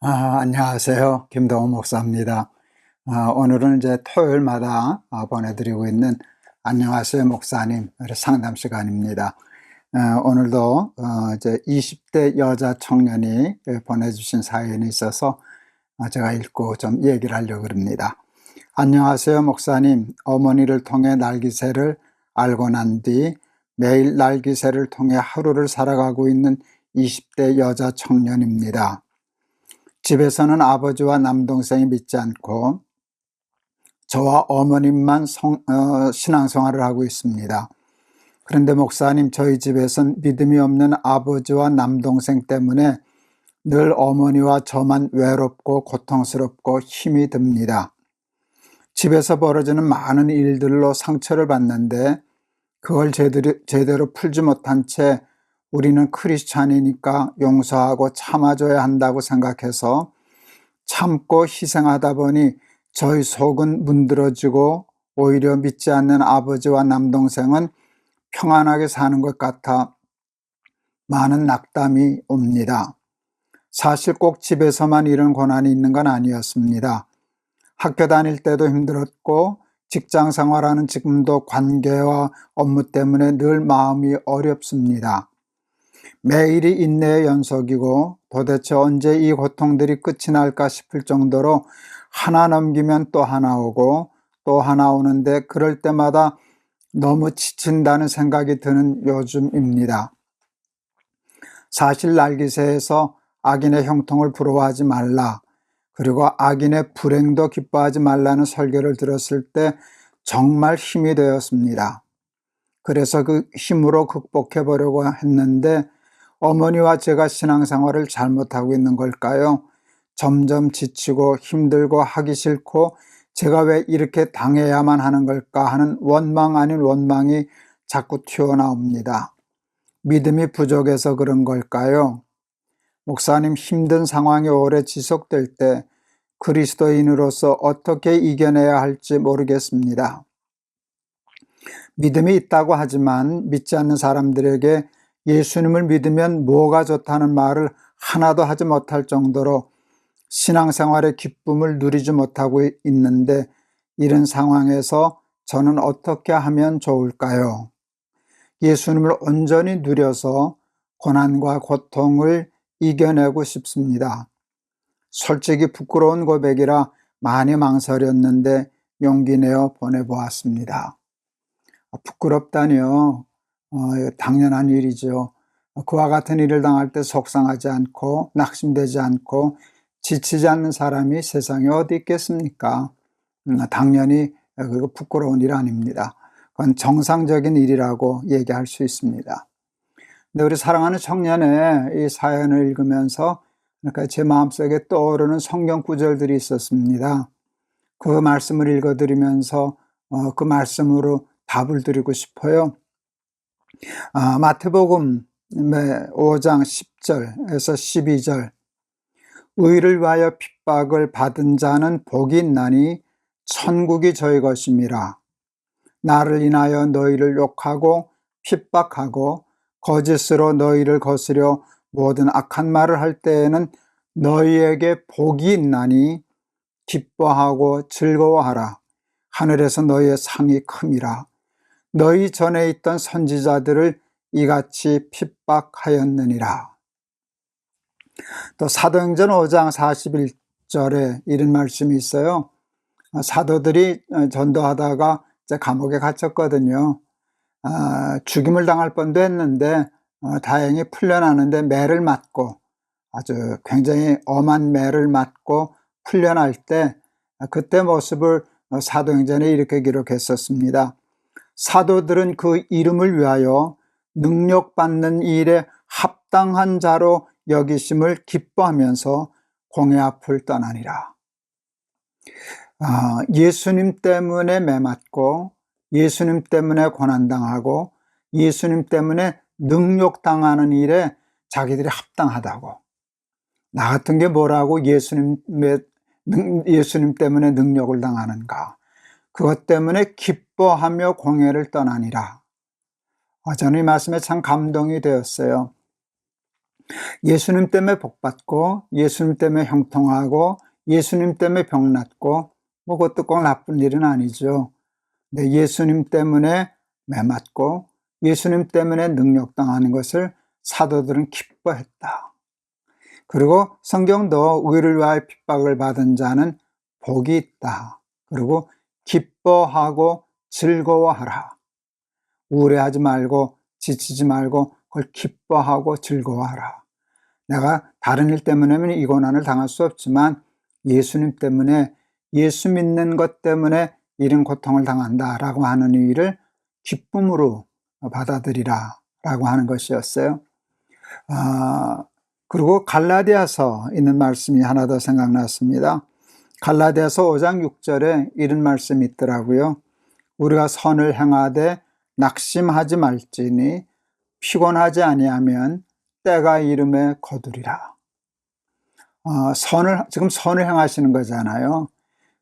안녕하세요. 김동훈 목사입니다. 오늘은 이제 토요일마다 보내드리고 있는 안녕하세요 목사님 상담 시간입니다. 오늘도 이제 20대 여자 청년이 보내주신 사연이 있어서 제가 읽고 좀 얘기를 하려고 합니다. 안녕하세요 목사님. 어머니를 통해 날기새를 알고 난 뒤 매일 날기새를 통해 하루를 살아가고 있는 20대 여자 청년입니다. 집에서는 아버지와 남동생이 믿지 않고 저와 어머님만 신앙생활을 하고 있습니다. 그런데 목사님, 저희 집에선 믿음이 없는 아버지와 남동생 때문에 늘 어머니와 저만 외롭고 고통스럽고 힘이 듭니다. 집에서 벌어지는 많은 일들로 상처를 받는데 그걸 제대로 풀지 못한 채 우리는 크리스찬이니까 용서하고 참아줘야 한다고 생각해서 참고 희생하다 보니 저희 속은 문드러지고 오히려 믿지 않는 아버지와 남동생은 평안하게 사는 것 같아 많은 낙담이 옵니다. 사실 꼭 집에서만 이런 고난이 있는 건 아니었습니다. 학교 다닐 때도 힘들었고 직장 생활하는 지금도 관계와 업무 때문에 늘 마음이 어렵습니다. 매일이 인내의 연속이고 도대체 언제 이 고통들이 끝이 날까 싶을 정도로 하나 넘기면 또 하나 오고 또 하나 오는데 그럴 때마다 너무 지친다는 생각이 드는 요즘입니다. 사실 날기새에서 악인의 형통을 부러워하지 말라, 그리고 악인의 불행도 기뻐하지 말라는 설교를 들었을 때 정말 힘이 되었습니다. 그래서 그 힘으로 극복해 보려고 했는데 어머니와 제가 신앙생활을 잘못하고 있는 걸까요? 점점 지치고 힘들고 하기 싫고 제가 왜 이렇게 당해야만 하는 걸까 하는 원망 아닌 원망이 자꾸 튀어나옵니다. 믿음이 부족해서 그런 걸까요? 목사님, 힘든 상황이 오래 지속될 때 그리스도인으로서 어떻게 이겨내야 할지 모르겠습니다. 믿음이 있다고 하지만 믿지 않는 사람들에게 예수님을 믿으면 뭐가 좋다는 말을 하나도 하지 못할 정도로 신앙생활의 기쁨을 누리지 못하고 있는데 이런 상황에서 저는 어떻게 하면 좋을까요? 예수님을 온전히 누려서 고난과 고통을 이겨내고 싶습니다. 솔직히 부끄러운 고백이라 많이 망설였는데 용기 내어 보내보았습니다. 부끄럽다니요. 당연한 일이죠. 그와 같은 일을 당할 때 속상하지 않고 낙심되지 않고 지치지 않는 사람이 세상에 어디 있겠습니까? 당연히 그리고 부끄러운 일 아닙니다. 그건 정상적인 일이라고 얘기할 수 있습니다. 근데 우리 사랑하는 청년의 이 사연을 읽으면서 그러니까 제 마음속에 떠오르는 성경 구절들이 있었습니다. 그 말씀을 읽어드리면서 그 말씀으로 답을 드리고 싶어요. 마태복음 5장 10절에서 12절. 의를 위하여 핍박을 받은 자는 복이 있나니 천국이 저희 것임이라. 나를 인하여 너희를 욕하고 핍박하고 거짓으로 너희를 거스려 모든 악한 말을 할 때에는 너희에게 복이 있나니 기뻐하고 즐거워하라. 하늘에서 너희의 상이 큼이라. 너희 전에 있던 선지자들을 이같이 핍박하였느니라. 또 사도행전 5장 41절에 이런 말씀이 있어요. 사도들이 전도하다가 이제 감옥에 갇혔거든요. 죽임을 당할 뻔도 했는데 다행히 풀려나는데 매를 맞고 아주 굉장히 엄한 매를 맞고 풀려날 때 그때 모습을 사도행전에 이렇게 기록했었습니다. 사도들은 그 이름을 위하여 능력받는 일에 합당한 자로 여기심을 기뻐하면서 공회 앞을 떠나니라. 예수님 때문에 매맞고 예수님 때문에 고난당하고 예수님 때문에 능욕당하는 일에 자기들이 합당하다고. 나 같은 게 뭐라고 예수님 때문에 능욕을 당하는가. 그것 때문에 기뻐하며 공회를 떠나니라. 저는 이 말씀에 참 감동이 되었어요. 예수님 때문에 복받고 예수님 때문에 형통하고 예수님 때문에 병 낫고 뭐 그것도 꼭 나쁜 일은 아니죠. 근데 예수님 때문에 매맞고 예수님 때문에 능력당하는 것을 사도들은 기뻐했다. 그리고 성경도 의를 위하여 핍박을 받은 자는 복이 있다. 그리고 기뻐하고 즐거워하라. 우울해하지 말고 지치지 말고 그걸 기뻐하고 즐거워하라. 내가 다른 일 때문에는 이 고난을 당할 수 없지만 예수님 때문에, 예수 믿는 것 때문에 이런 고통을 당한다라고 하는 의의를 기쁨으로 받아들이라 라고 하는 것이었어요. 그리고 갈라디아서 있는 말씀이 하나 더 생각났습니다. 갈라디아서 5장 6절에 이런 말씀이 있더라고요. 우리가 선을 행하되 낙심하지 말지니 피곤하지 아니하면 때가 이름에 거두리라. 지금 선을 행하시는 거잖아요.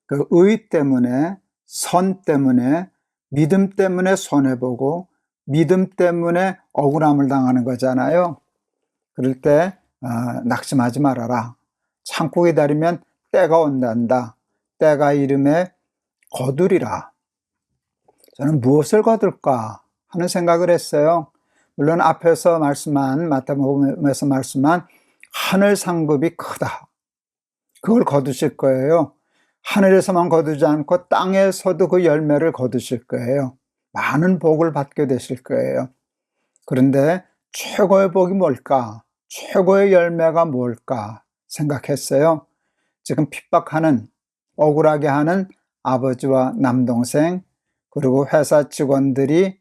그 의 때문에, 선 때문에, 믿음 때문에 손해보고 믿음 때문에 억울함을 당하는 거잖아요. 그럴 때 낙심하지 말아라. 참고 기다리면 때가 온단다. 때가 이름에 거두리라. 저는 무엇을 거둘까 하는 생각을 했어요. 물론 앞에서 말씀한, 마태복음에서 말씀한 하늘 상급이 크다. 그걸 거두실 거예요. 하늘에서만 거두지 않고 땅에서도 그 열매를 거두실 거예요. 많은 복을 받게 되실 거예요. 그런데 최고의 복이 뭘까? 최고의 열매가 뭘까 생각했어요. 지금 핍박하는, 억울하게 하는 아버지와 남동생, 그리고 회사 직원들이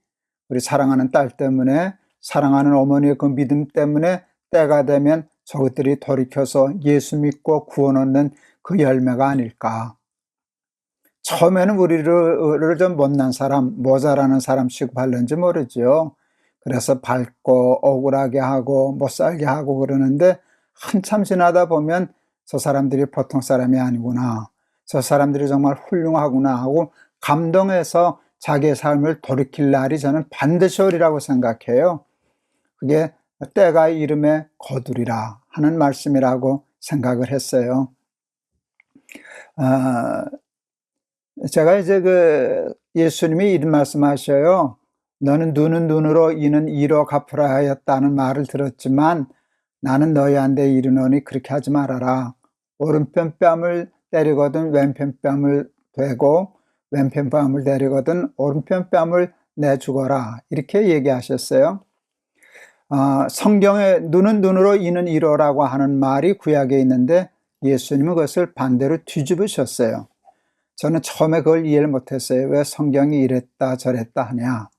우리 사랑하는 딸 때문에, 사랑하는 어머니의 그 믿음 때문에 때가 되면 저것들이 돌이켜서 예수 믿고 구원 얻는 그 열매가 아닐까. 처음에는 우리를 좀 못난 사람, 모자라는 사람 취급하는지 모르죠. 그래서 밟고 억울하게 하고 못 살게 하고 그러는데 한참 지나다 보면 저 사람들이 보통 사람이 아니구나. 저 사람들이 정말 훌륭하구나 하고 감동해서 자기의 삶을 돌이킬 날이 저는 반드시 오리라고 생각해요. 그게 때가 이름에 거두리라 하는 말씀이라고 생각을 했어요. 제가 이제 예수님이 이런 말씀하셔요. 너는 눈은 눈으로 이는 이로 갚으라 하였다는 말을 들었지만 나는 너희한테 이르노니 그렇게 하지 말아라. 오른편 뺨을 때리거든 왼편 뺨을 대고 왼편 뺨을 때리거든 오른편 뺨을 내주거라. 이렇게 얘기하셨어요. 성경에 눈은 눈으로 이는 이로라고 하는 말이 구약에 있는데 예수님은 그것을 반대로 뒤집으셨어요. 저는 처음에 그걸 이해를 못했어요. 왜 성경이 이랬다 저랬다 하냐.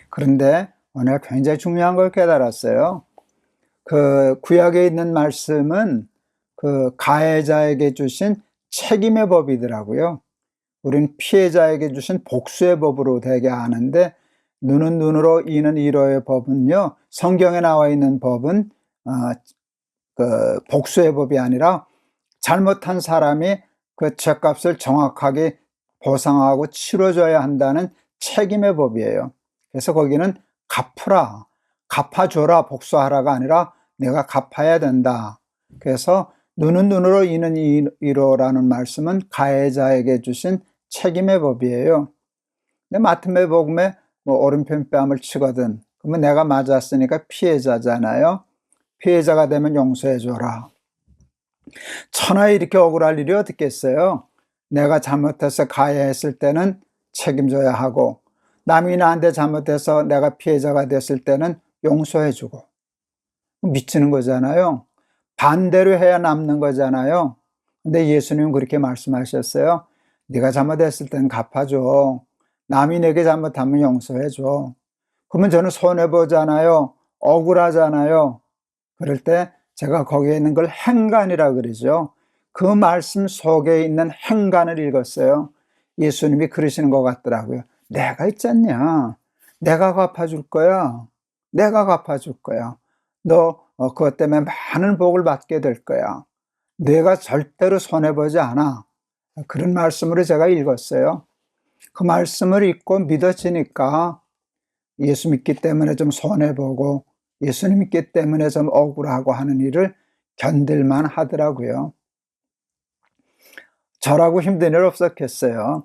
그런데 오늘 굉장히 중요한 걸 깨달았어요. 그 구약에 있는 말씀은 그 가해자에게 주신 책임의 법이더라고요. 우린 피해자에게 주신 복수의 법으로 되게 하는데 눈은 눈으로 이는 이로의 법은요. 성경에 나와 있는 법은 그 복수의 법이 아니라 잘못한 사람이 그 죄값을 정확하게 보상하고 치러줘야 한다는 책임의 법이에요. 그래서 거기는 갚으라, 갚아줘라, 복수하라가 아니라 내가 갚아야 된다. 그래서 눈은 눈으로 이는 이로라는 말씀은 가해자에게 주신 책임의 법이에요. 근데 마태복음에 뭐 오른편 뺨을 치거든. 그러면 내가 맞았으니까 피해자잖아요. 피해자가 되면 용서해줘라. 천하에 이렇게 억울할 일이 어딨겠어요? 내가 잘못해서 가해했을 때는 책임져야 하고 남이 나한테 잘못해서 내가 피해자가 됐을 때는 용서해주고 미치는 거잖아요. 반대로 해야 남는 거잖아요. 근데 예수님은 그렇게 말씀하셨어요. 네가 잘못했을 때는 갚아줘. 남이 내게 잘못하면 용서해줘. 그러면 저는 손해보잖아요. 억울하잖아요. 그럴 때 제가 거기에 있는 걸 행간이라 그러죠. 그 말씀 속에 있는 행간을 읽었어요. 예수님이 그러시는 것 같더라고요. 내가 있잖냐. 내가 갚아줄 거야. 내가 갚아줄 거야. 너 그것 때문에 많은 복을 받게 될 거야. 내가 절대로 손해보지 않아. 그런 말씀으로 제가 읽었어요. 그 말씀을 읽고 믿어지니까 예수 믿기 때문에 좀 손해보고 예수님 있기 때문에 좀 억울하고 하는 일을 견딜만 하더라고요. 저라고 힘든 일 없었겠어요.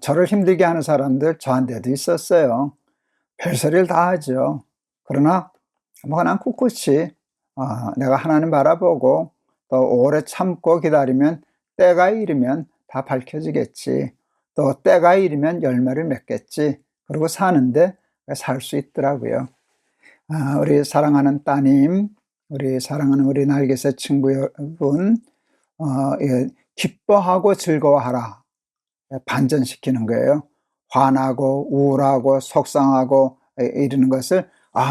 저를 힘들게 하는 사람들 저한테도 있었어요. 별소리를 다 하죠. 그러나 그냥 꿋꿋이 내가 하나님 바라보고 또 오래 참고 기다리면 때가 이르면 다 밝혀지겠지. 또 때가 이르면 열매를 맺겠지. 그러고 사는데 살 수 있더라고요. 우리 사랑하는 따님, 우리 사랑하는 우리 날개새 친구 여러분, 예, 기뻐하고 즐거워하라. 반전시키는 거예요. 화나고 우울하고 속상하고 이러는 것을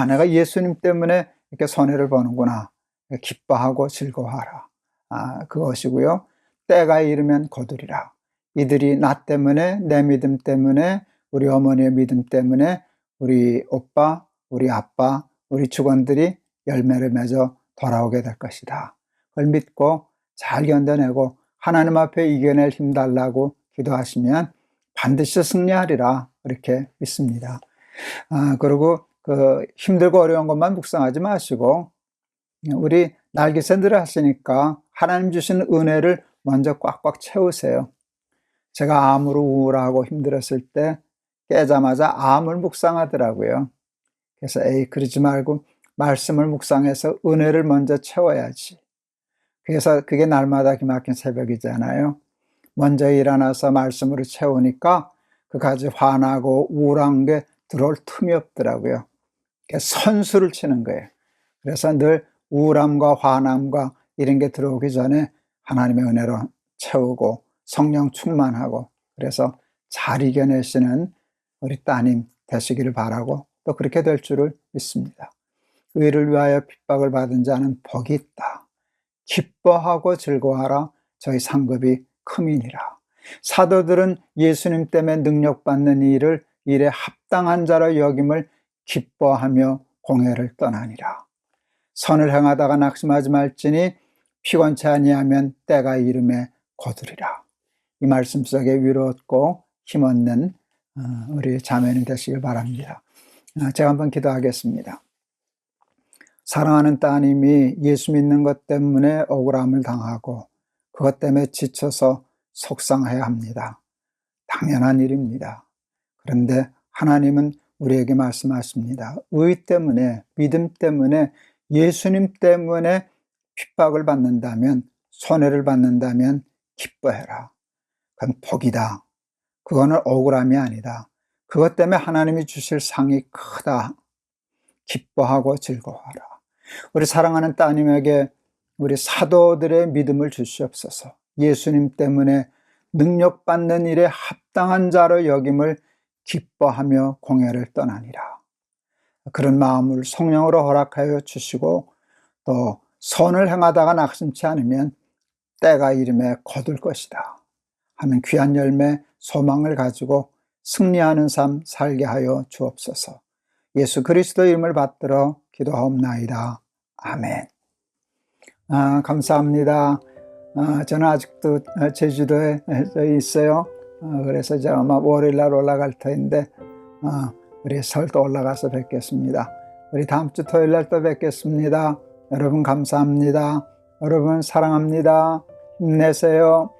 내가 예수님 때문에 이렇게 손해를 보는구나. 기뻐하고 즐거워하라. 그것이고요. 때가 이르면 거두리라. 이들이 나 때문에, 내 믿음 때문에, 우리 어머니의 믿음 때문에 우리 오빠, 우리 아빠, 우리 직원들이 열매를 맺어 돌아오게 될 것이다. 그걸 믿고 잘 견뎌내고 하나님 앞에 이겨낼 힘 달라고 기도하시면 반드시 승리하리라 이렇게 믿습니다. 그리고 힘들고 어려운 것만 묵상하지 마시고 우리 날개새들을 하시니까 하나님 주신 은혜를 먼저 꽉꽉 채우세요. 제가 암으로 우울하고 힘들었을 때 깨자마자 암을 묵상하더라고요. 그래서 그러지 말고 말씀을 묵상해서 은혜를 먼저 채워야지. 그래서 그게 날마다 기막힌 새벽이잖아요. 먼저 일어나서 말씀으로 채우니까 그까지 화나고 우울한 게 들어올 틈이 없더라고요. 선수를 치는 거예요. 그래서 늘 우울함과 화남과 이런 게 들어오기 전에 하나님의 은혜로 채우고 성령 충만하고 그래서 잘 이겨내시는 우리 따님 되시기를 바라고 또 그렇게 될 줄을 믿습니다. 의를 위하여 핍박을 받은 자는 복이 있다. 기뻐하고 즐거워하라. 저희 상급이 크미니라. 사도들은 예수님 때문에 능력받는 일에 합당한 자로 여김을 기뻐하며 공회를 떠나니라. 선을 행하다가 낙심하지 말지니 피곤치 아니하면 때가 이름에 거두리라. 이 말씀 속에 위로 얻고 힘없는 우리 자매는 되시길 바랍니다. 제가 한번 기도하겠습니다. 사랑하는 따님이 예수 믿는 것 때문에 억울함을 당하고 그것 때문에 지쳐서 속상해야 합니다. 당연한 일입니다. 그런데 하나님은 우리에게 말씀하십니다. 의 때문에, 믿음 때문에, 예수님 때문에 핍박을 받는다면, 손해를 받는다면 기뻐해라. 그건 복이다. 그거는 억울함이 아니다. 그것 때문에 하나님이 주실 상이 크다. 기뻐하고 즐거워하라. 우리 사랑하는 따님에게 우리 사도들의 믿음을 주시옵소서. 예수님 때문에 능력받는 일에 합당한 자로 여김을 기뻐하며 공회를 떠나니라. 그런 마음을 성령으로 허락하여 주시고 또 선을 행하다가 낙심치 않으면 때가 이름에 거둘 것이다 하는 귀한 열매 소망을 가지고 승리하는 삶 살게 하여 주옵소서. 예수 그리스도 이름을 받들어 기도하옵나이다. 아멘. 감사합니다. 저는 아직도 제주도에 있어요. 그래서 제가 아마 월요일날 올라갈 터인데 우리 설도 올라가서 뵙겠습니다. 우리 다음 주 토요일날 또 뵙겠습니다. 여러분 감사합니다. 여러분 사랑합니다. 힘내세요.